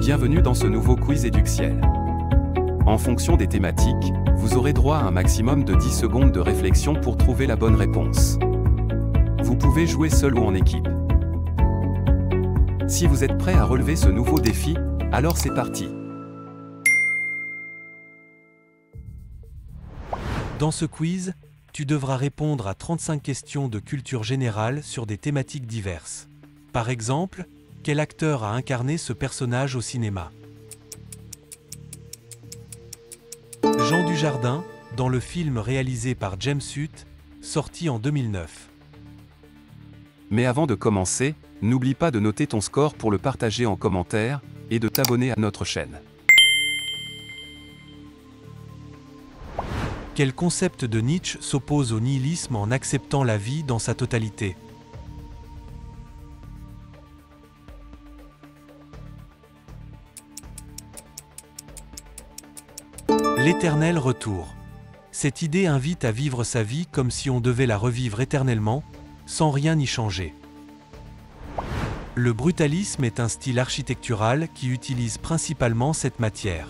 Bienvenue dans ce nouveau quiz Eduxiel. En fonction des thématiques, vous aurez droit à un maximum de 10 secondes de réflexion pour trouver la bonne réponse. Vous pouvez jouer seul ou en équipe. Si vous êtes prêt à relever ce nouveau défi, alors c'est parti. Dans ce quiz, tu devras répondre à 35 questions de culture générale sur des thématiques diverses. Par exemple, quel acteur a incarné ce personnage au cinéma? Jean Dujardin, dans le film réalisé par James Hutt, sorti en 2009. Mais avant de commencer, n'oublie pas de noter ton score pour le partager en commentaire et de t'abonner à notre chaîne. Quel concept de Nietzsche s'oppose au nihilisme en acceptant la vie dans sa totalité? L'éternel retour. Cette idée invite à vivre sa vie comme si on devait la revivre éternellement, sans rien y changer. Le brutalisme est un style architectural qui utilise principalement cette matière.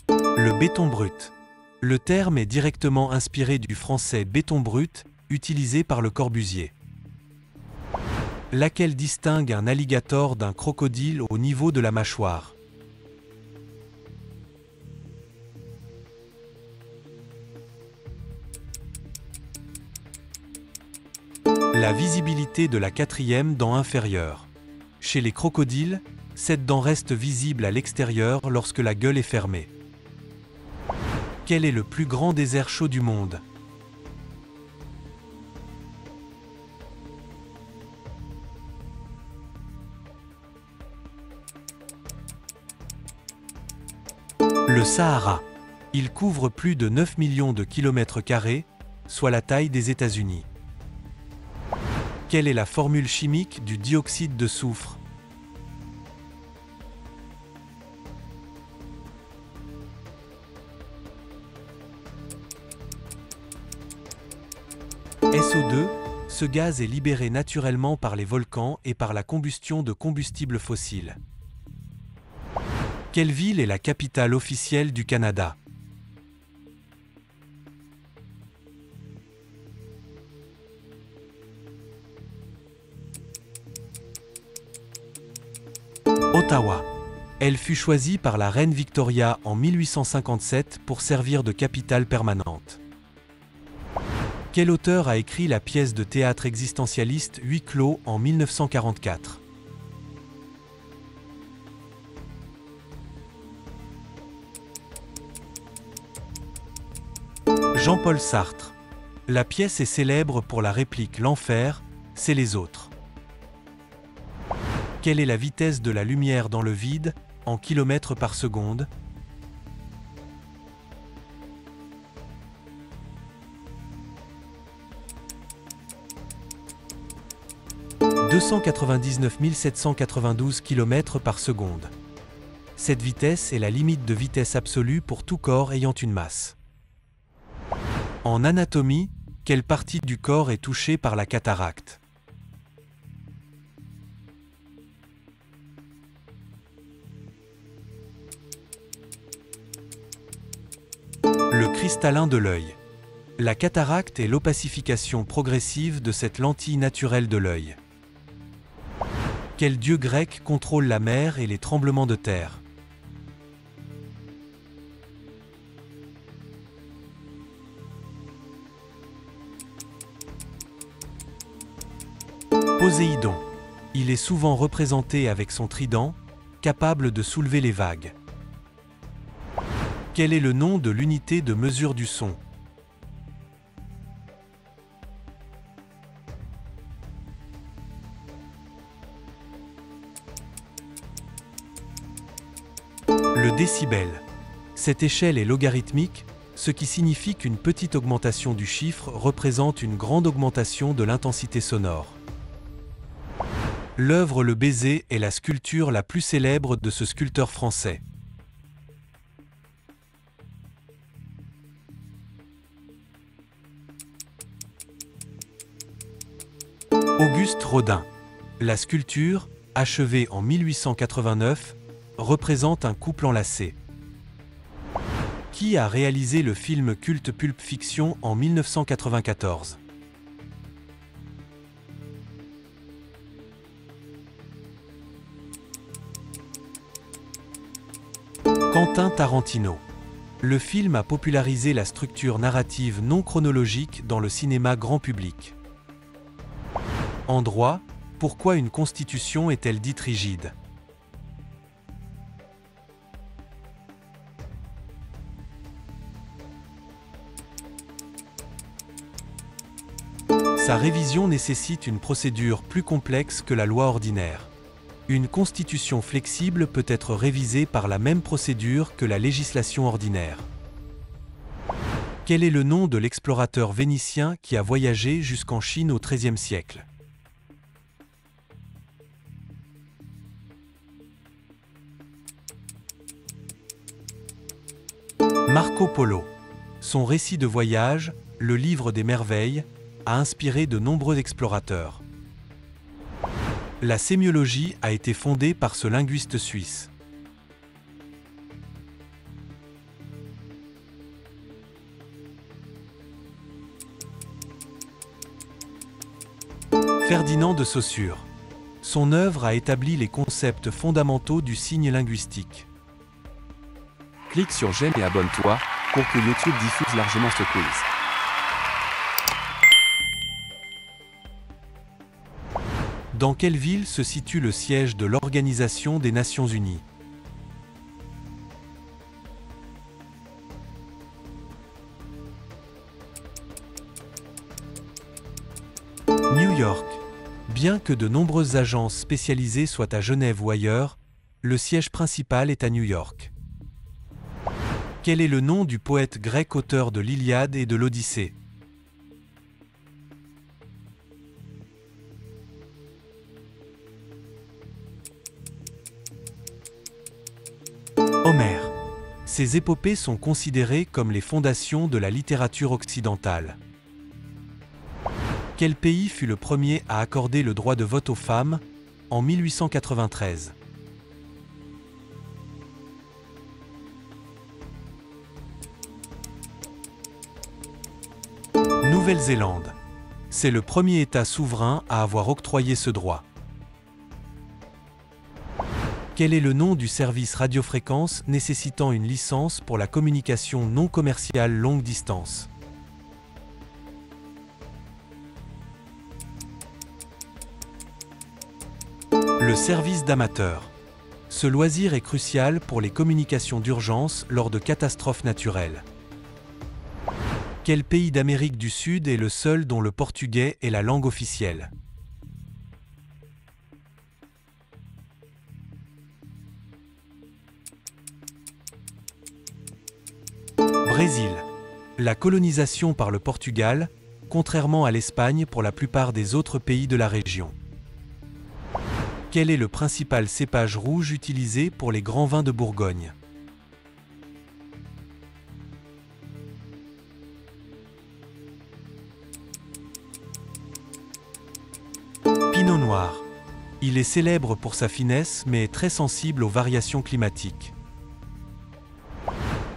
Le béton brut. Le terme est directement inspiré du français béton brut, utilisé par Le Corbusier. Laquelle distingue un alligator d'un crocodile au niveau de la mâchoire? La visibilité de la quatrième dent inférieure. Chez les crocodiles, cette dent reste visible à l'extérieur lorsque la gueule est fermée. Quel est le plus grand désert chaud du monde? Le Sahara. Il couvre plus de 9 millions de kilomètres carrés, soit la taille des États-Unis. Quelle est la formule chimique du dioxyde de soufre? SO2, ce gaz est libéré naturellement par les volcans et par la combustion de combustibles fossiles. Quelle ville est la capitale officielle du Canada? Ottawa. Elle fut choisie par la reine Victoria en 1857 pour servir de capitale permanente. Quel auteur a écrit la pièce de théâtre existentialiste Huis clos en 1944? Jean-Paul Sartre. La pièce est célèbre pour la réplique « L'enfer, c'est les autres ». Quelle est la vitesse de la lumière dans le vide, en kilomètres par seconde? « 299 792 km par seconde. Cette vitesse est la limite de vitesse absolue pour tout corps ayant une masse. En anatomie, quelle partie du corps est touchée par la cataracte? Le cristallin de l'œil. La cataracte est l'opacification progressive de cette lentille naturelle de l'œil. Quel dieu grec contrôle la mer et les tremblements de terre? Poséidon. Il est souvent représenté avec son trident, capable de soulever les vagues. Quel est le nom de l'unité de mesure du son? Le décibel. Cette échelle est logarithmique, ce qui signifie qu'une petite augmentation du chiffre représente une grande augmentation de l'intensité sonore. L'œuvre Le Baiser est la sculpture la plus célèbre de ce sculpteur français. Auguste Rodin. La sculpture, achevée en 1889, représente un couple enlacé. Qui a réalisé le film culte Pulp Fiction en 1994? Quentin Tarantino. Le film a popularisé la structure narrative non chronologique dans le cinéma grand public. En droit, pourquoi une constitution est-elle dite rigide? Sa révision nécessite une procédure plus complexe que la loi ordinaire. Une constitution flexible peut être révisée par la même procédure que la législation ordinaire. Quel est le nom de l'explorateur vénitien qui a voyagé jusqu'en Chine au XIIIe siècle? Marco Polo. Son récit de voyage, le livre des merveilles, a inspiré de nombreux explorateurs. La sémiologie a été fondée par ce linguiste suisse. Ferdinand de Saussure. Son œuvre a établi les concepts fondamentaux du signe linguistique. Clique sur j'aime et abonne-toi pour que YouTube diffuse largement ce quiz. Dans quelle ville se situe le siège de l'Organisation des Nations Unies? New York. Bien que de nombreuses agences spécialisées soient à Genève ou ailleurs, le siège principal est à New York. Quel est le nom du poète grec auteur de l'Iliade et de l'Odyssée? Homère. Ces épopées sont considérées comme les fondations de la littérature occidentale. Quel pays fut le premier à accorder le droit de vote aux femmes, en 1893? Nouvelle-Zélande. C'est le premier État souverain à avoir octroyé ce droit. Quel est le nom du service radiofréquence nécessitant une licence pour la communication non commerciale longue distance? Le service d'amateur. Ce loisir est crucial pour les communications d'urgence lors de catastrophes naturelles. Quel pays d'Amérique du Sud est le seul dont le portugais est la langue officielle? Brésil. La colonisation par le Portugal, contrairement à l'Espagne pour la plupart des autres pays de la région. Quel est le principal cépage rouge utilisé pour les grands vins de Bourgogne? Pinot noir. Il est célèbre pour sa finesse mais est très sensible aux variations climatiques.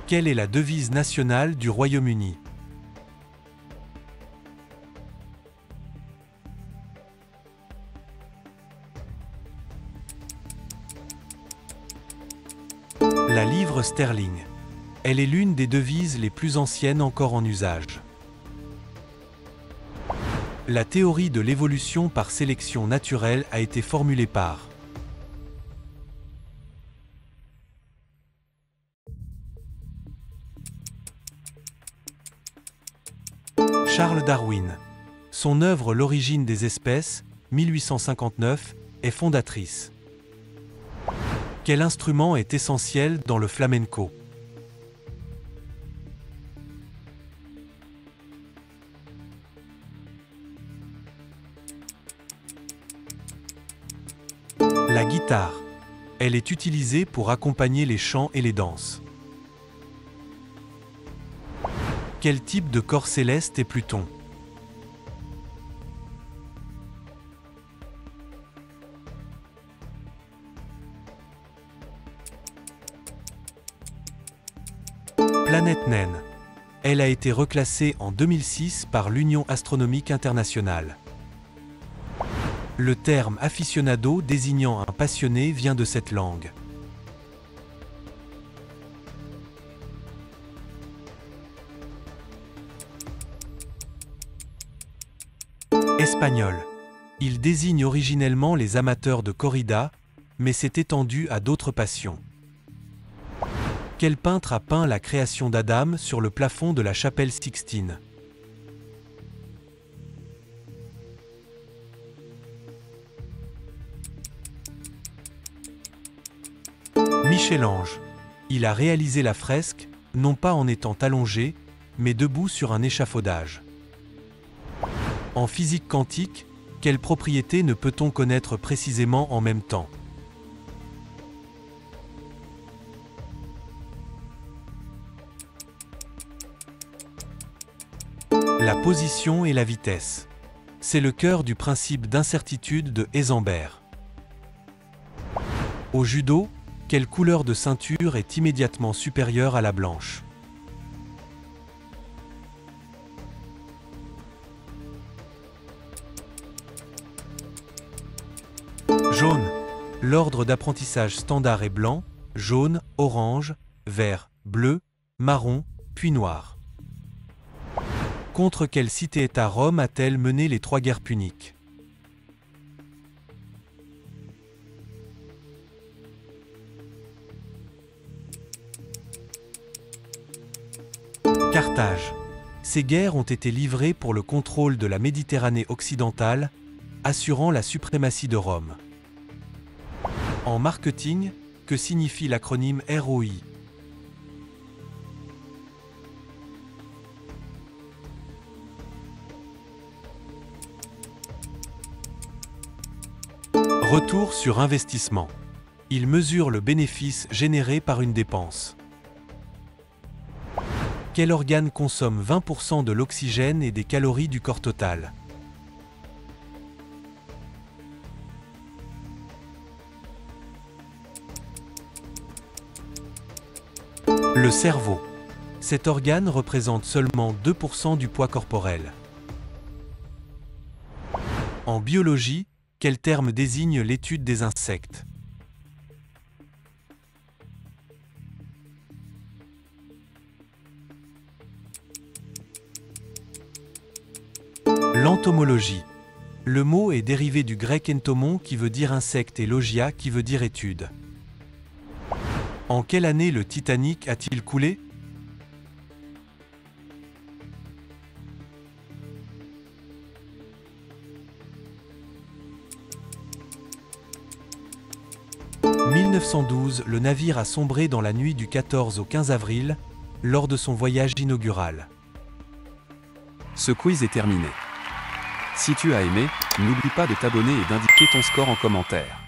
Quelle est la devise nationale du Royaume-Uni? La livre sterling. Elle est l'une des devises les plus anciennes encore en usage. La théorie de l'évolution par sélection naturelle a été formulée par Charles Darwin. Son œuvre L'origine des espèces, 1859, est fondatrice. Quel instrument est essentiel dans le flamenco? La guitare. Elle est utilisée pour accompagner les chants et les danses. Quel type de corps céleste est Pluton? Planète naine. Elle a été reclassée en 2006 par l'Union astronomique internationale. Le terme aficionado désignant un passionné vient de cette langue. Espagnol. Il désigne originellement les amateurs de corrida, mais s'est étendu à d'autres passions. Quel peintre a peint la création d'Adam sur le plafond de la chapelle Sixtine? Michel-Ange. Il a réalisé la fresque, non pas en étant allongé, mais debout sur un échafaudage. En physique quantique, quelle propriété ne peut-on connaître précisément en même temps? La position et la vitesse. C'est le cœur du principe d'incertitude de Heisenberg. Au judo, quelle couleur de ceinture est immédiatement supérieure à la blanche? Jaune. L'ordre d'apprentissage standard est blanc, jaune, orange, vert, bleu, marron, puis noir. Contre quelle cité-État Rome a-t-elle mené les 3 guerres puniques? Carthage. Ces guerres ont été livrées pour le contrôle de la Méditerranée occidentale, assurant la suprématie de Rome. En marketing, que signifie l'acronyme ROI? Retour sur investissement. Il mesure le bénéfice généré par une dépense. Quel organe consomme 20% de l'oxygène et des calories du corps total? Le cerveau. Cet organe représente seulement 2% du poids corporel. En biologie, quel terme désigne l'étude des insectes? L'entomologie. Le mot est dérivé du grec entomon qui veut dire insecte et logia qui veut dire étude. En quelle année le Titanic a-t-il coulé? « 1912, le navire a sombré dans la nuit du 14 au 15 avril, lors de son voyage inaugural. » Ce quiz est terminé. Si tu as aimé, n'oublie pas de t'abonner et d'indiquer ton score en commentaire.